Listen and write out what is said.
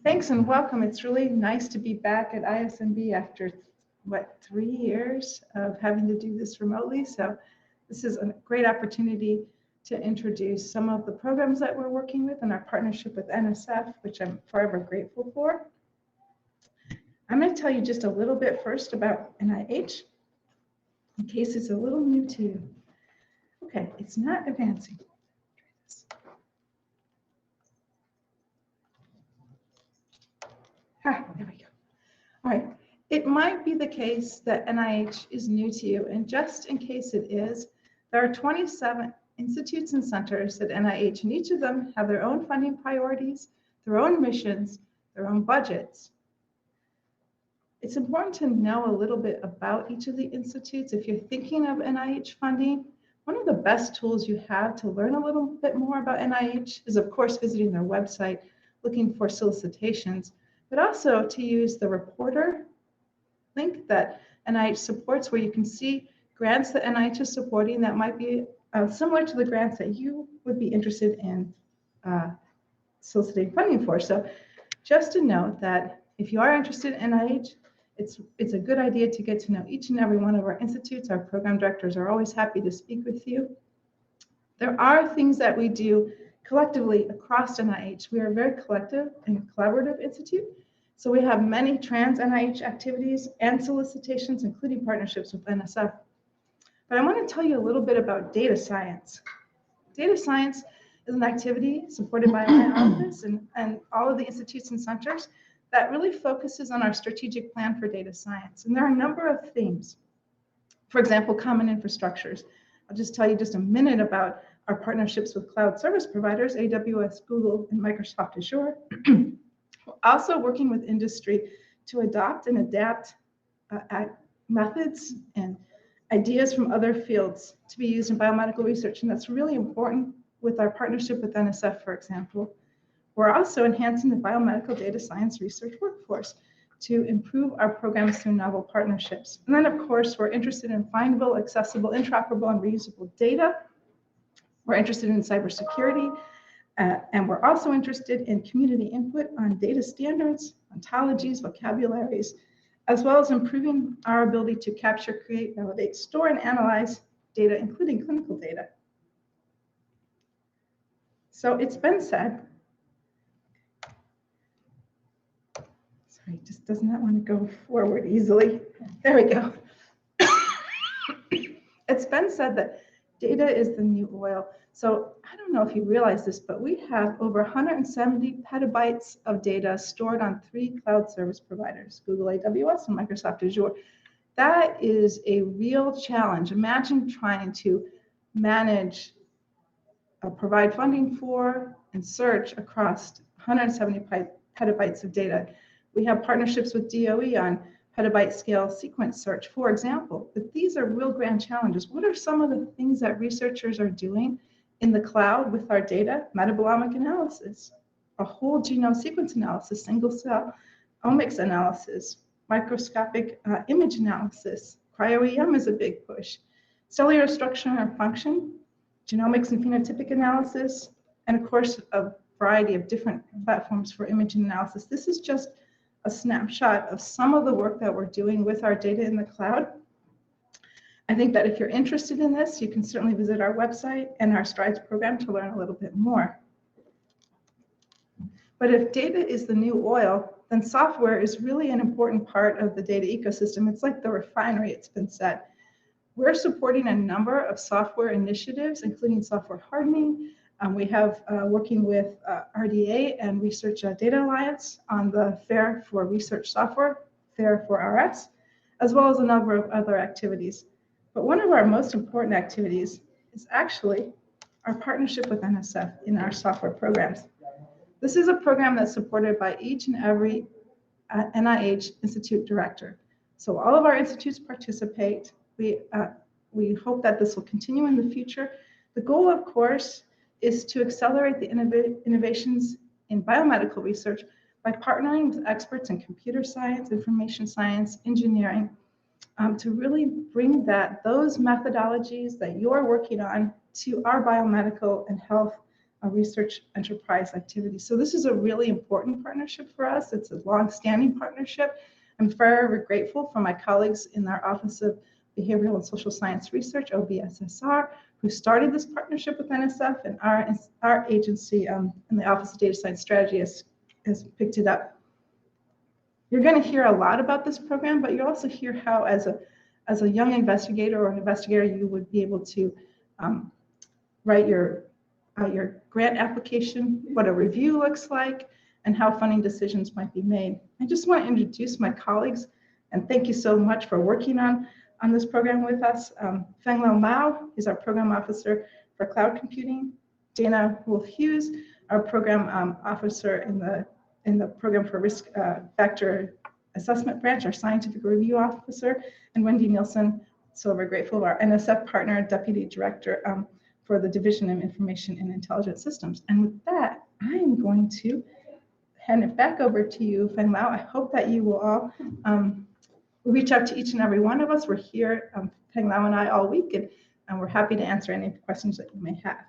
Thanks and welcome. It's really nice to be back at ISMB after, 3 years of having to do this remotely. So this is a great opportunity to introduce some of the programs that we're working with in our partnership with NSF, which I'm forever grateful for. I'm going to tell you just a little bit first about NIH, in case it's a little new to you. Okay, it's not advancing. There we go. All right. It might be the case that NIH is new to you, and just in case it is, there are 27 institutes and centers at NIH, and each of them have their own funding priorities, their own missions, their own budgets. It's important to know a little bit about each of the institutes. If you're thinking of NIH funding, one of the best tools you have to learn a little bit more about NIH is, of course, visiting their website, looking for solicitations, but also to use the reporter link that NIH supports, where you can see grants that NIH is supporting that might be similar to the grants that you would be interested in soliciting funding for. So just to note that if you are interested in NIH, it's a good idea to get to know each and every one of our institutes. Our program directors are always happy to speak with you. There are things that we do collectively across NIH. We are a very collective and collaborative institute. So we have many trans NIH activities and solicitations, including partnerships with NSF. But I want to tell you a little bit about data science. Data science is an activity supported by my office and all of the institutes and centers that really focuses on our strategic plan for data science. And there are a number of themes. For example, common infrastructures. I'll just tell you just a minute about our partnerships with cloud service providers, AWS, Google, and Microsoft Azure. We're also working with industry to adopt and adapt methods and ideas from other fields to be used in biomedical research. And that's really important with our partnership with NSF, for example. We're also enhancing the biomedical data science research workforce to improve our programs through novel partnerships. And then, of course, we're interested in findable, accessible, interoperable, and reusable data. We're interested in cybersecurity, and we're also interested in community input on data standards, ontologies, vocabularies, as well as improving our ability to capture, create, validate, store, and analyze data, including clinical data. So it's been said, sorry, it just does not want to go forward easily. There we go. It's been said that data is the new oil. So I don't know if you realize this, but we have over 170 petabytes of data stored on 3 cloud service providers, Google AWS and Microsoft Azure. That is a real challenge. Imagine trying to manage, provide funding for, and search across 170 petabytes of data. We have partnerships with DOE on petabyte scale sequence search, for example, but these are real grand challenges. What are some of the things that researchers are doing in the cloud with our data? Metabolomic analysis, a whole genome sequence analysis, single cell omics analysis, microscopic image analysis, cryo-EM is a big push, cellular structure and function, genomics and phenotypic analysis, and of course, a variety of different platforms for imaging analysis. This is just a snapshot of some of the work that we're doing with our data in the cloud. I think that if you're interested in this, you can certainly visit our website and our STRIDES program to learn a little bit more. But if data is the new oil, then software is really an important part of the data ecosystem. It's like the refinery, it's been said. We're supporting a number of software initiatives, including software hardening. We have working with RDA and Research Data Alliance on the FAIR for Research Software, FAIR for RS, as well as a number of other activities. But one of our most important activities is actually our partnership with NSF in our software programs. This is a program that's supported by each and every NIH Institute director. So all of our institutes participate. We hope that this will continue in the future. The goal, of course, is to accelerate the innovations in biomedical research by partnering with experts in computer science, information science, engineering, to really bring those methodologies that you're working on to our biomedical and health research enterprise activity. So this is a really important partnership for us. It's a long-standing partnership. I'm very grateful for my colleagues in our Office of Behavioral and Social Science Research, OBSSR, who started this partnership with NSF, and our agency in the Office of Data Science Strategy has picked it up. You're going to hear a lot about this program, but you also hear how, as a young investigator or an investigator, you would be able to write your grant application, what a review looks like, and how funding decisions might be made. I just want to introduce my colleagues, and thank you so much for working on this program with us. Feng-Lao Mao is our program officer for cloud computing. Dana Wolf-Hughes, our program officer in the program for risk factor assessment branch, our scientific review officer, and Wendy Nielsen, so we're grateful, our NSF partner, deputy director for the Division of Information and Intelligence Systems. And with that, I am going to hand it back over to you, Feng-Lao. I hope that you will all reach out to each and every one of us. We're here, Feng-Lao and I, all week, and we're happy to answer any questions that you may have.